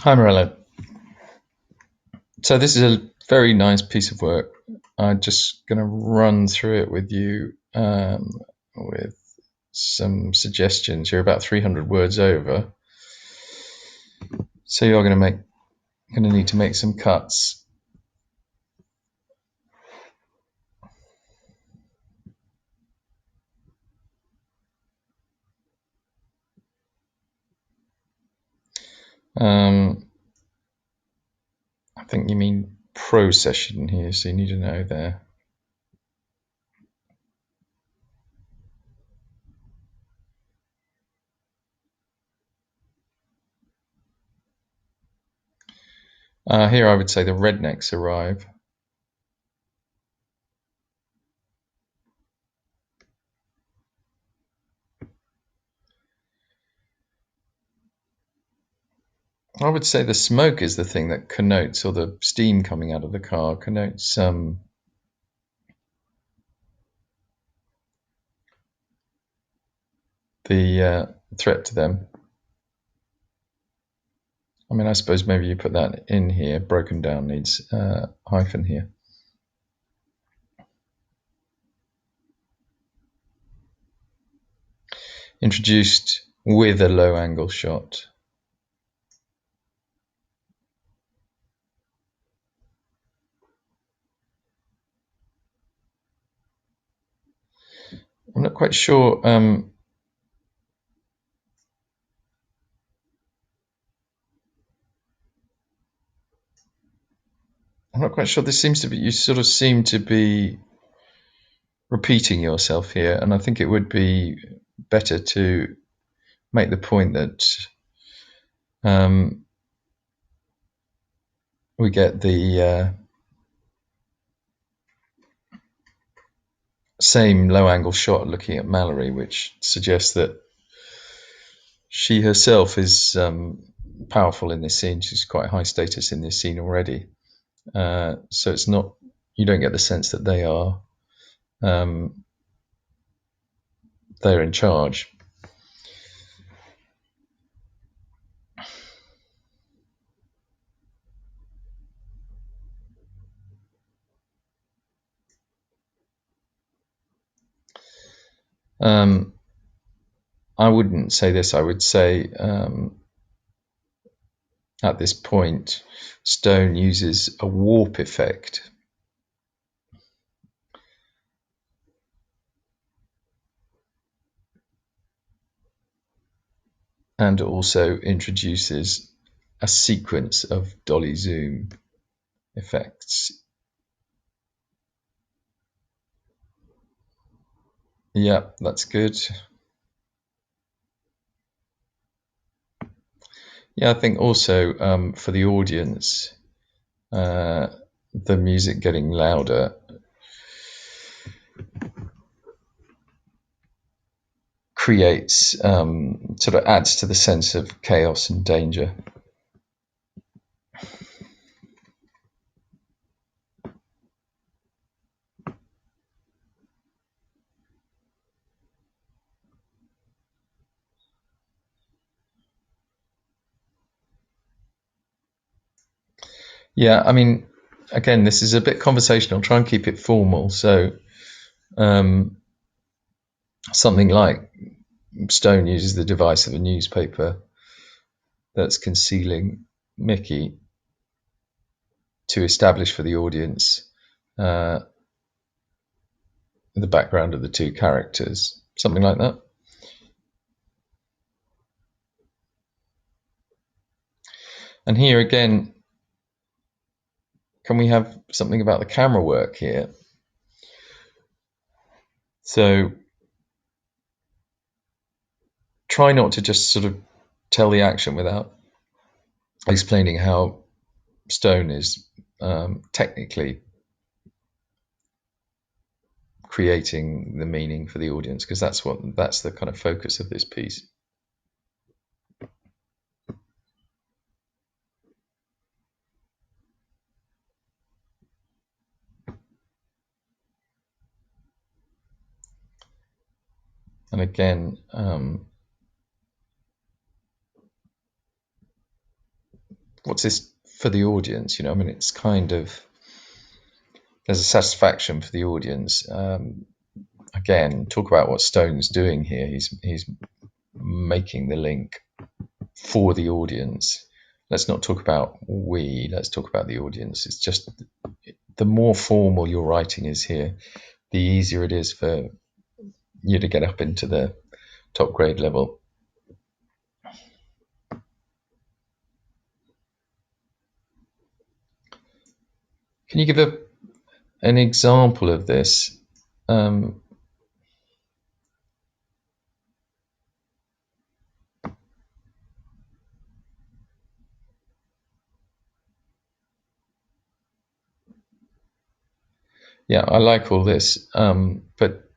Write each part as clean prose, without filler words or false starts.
Hi, Morello. So this is a very nice piece of work. I'm just going to run through it with you with some suggestions. You're about 300 words over, so you're going to need to make some cuts. I think you mean pro session here, so you need to know there. Here I would say the rednecks arrive. I would say the smoke is the thing that connotes, or the steam coming out of the car connotes the threat to them. I mean, I suppose maybe you put that in here. Broken down needs hyphen here. Introduced with a low angle shot. I'm not quite sure. I'm not quite sure. This seems to be, you sort of seem to be repeating yourself here, and I think it would be better to make the point that we get the same low angle shot looking at Mallory, which suggests that she herself is powerful in this scene. She's quite high status in this scene already. So it's not, you don't get the sense that they're in charge. I wouldn't say this. I would say at this point, Stone uses a warp effect. And also introduces a sequence of dolly zoom effects. Yeah, that's good. Yeah, I think also for the audience, the music getting louder creates, sort of adds to the sense of chaos and danger. Yeah, I mean, again, this is a bit conversational. Try and keep it formal. So something like Stone uses the device of a newspaper that's concealing Mickey to establish for the audience the background of the two characters. Something like that. And here again, can we have something about the camera work here? So try not to just sort of tell the action without explaining how Stone is technically creating the meaning for the audience, because that's the kind of focus of this piece. And again, what's this for the audience? I mean, it's kind of, there's a satisfaction for the audience. Again, talk about what Stone's doing here. He's making the link for the audience. Let's not talk about we. Let's talk about the audience. It's just the more formal your writing is here, the easier it is for you to get up into the top grade level. Can you give an example of this? Yeah, I like all this, but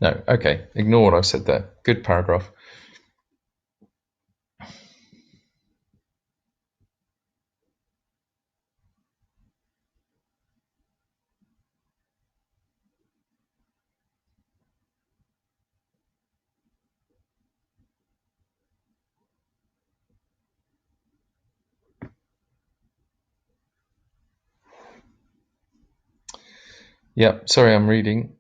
no, okay, ignore what I've said there. Good paragraph. Yeah, sorry, I'm reading.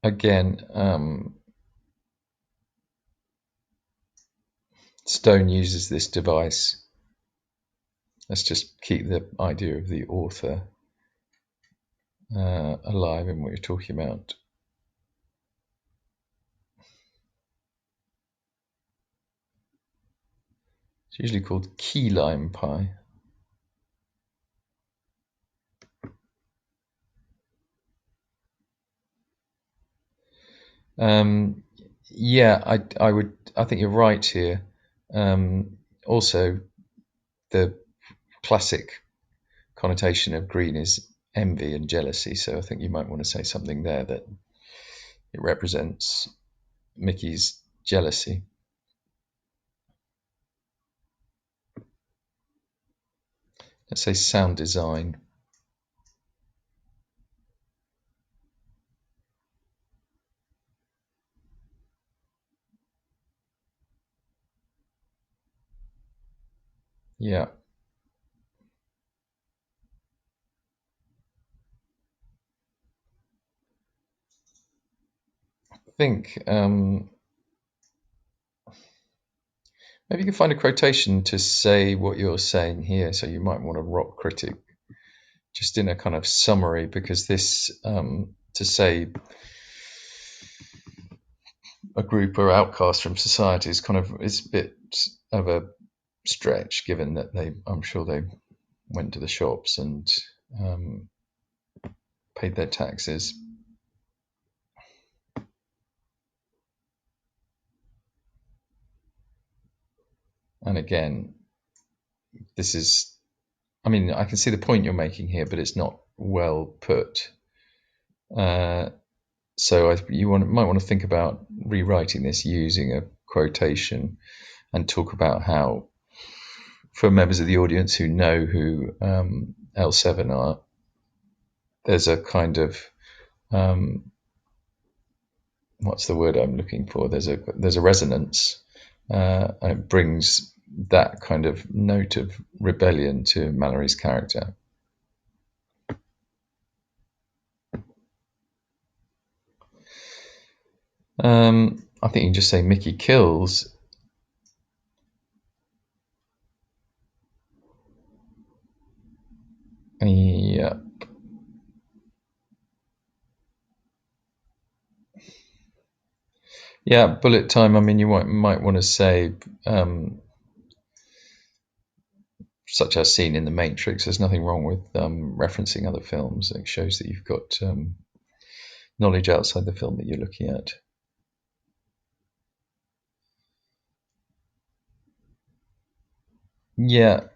Again, Stone uses this device. Let's just keep the idea of the author alive in what you're talking about. It's usually called key lime pie. Yeah, I think you're right here. Also, the classic connotation of green is envy and jealousy. So I think you might want to say something there that it represents Mickey's jealousy. Let's say sound design. Yeah. I think maybe you can find a quotation to say what you're saying here. So you might want a rock critic just in a kind of summary, because this, to say a group are outcast from society is it's a bit of a stretch, given that I'm sure they went to the shops and paid their taxes. And again, this is, I mean, I can see the point you're making here, but it's not well put. So might want to think about rewriting this using a quotation and talk about how, for members of the audience who know who L7 are, there's a kind of what's the word I'm looking for? There's a resonance, and it brings that kind of note of rebellion to Mallory's character. I think you can just say Mickey kills. Yeah. Yeah, bullet time. I mean, you might want to say, such as seen in The Matrix. There's nothing wrong with referencing other films. It shows that you've got knowledge outside the film that you're looking at. Yeah,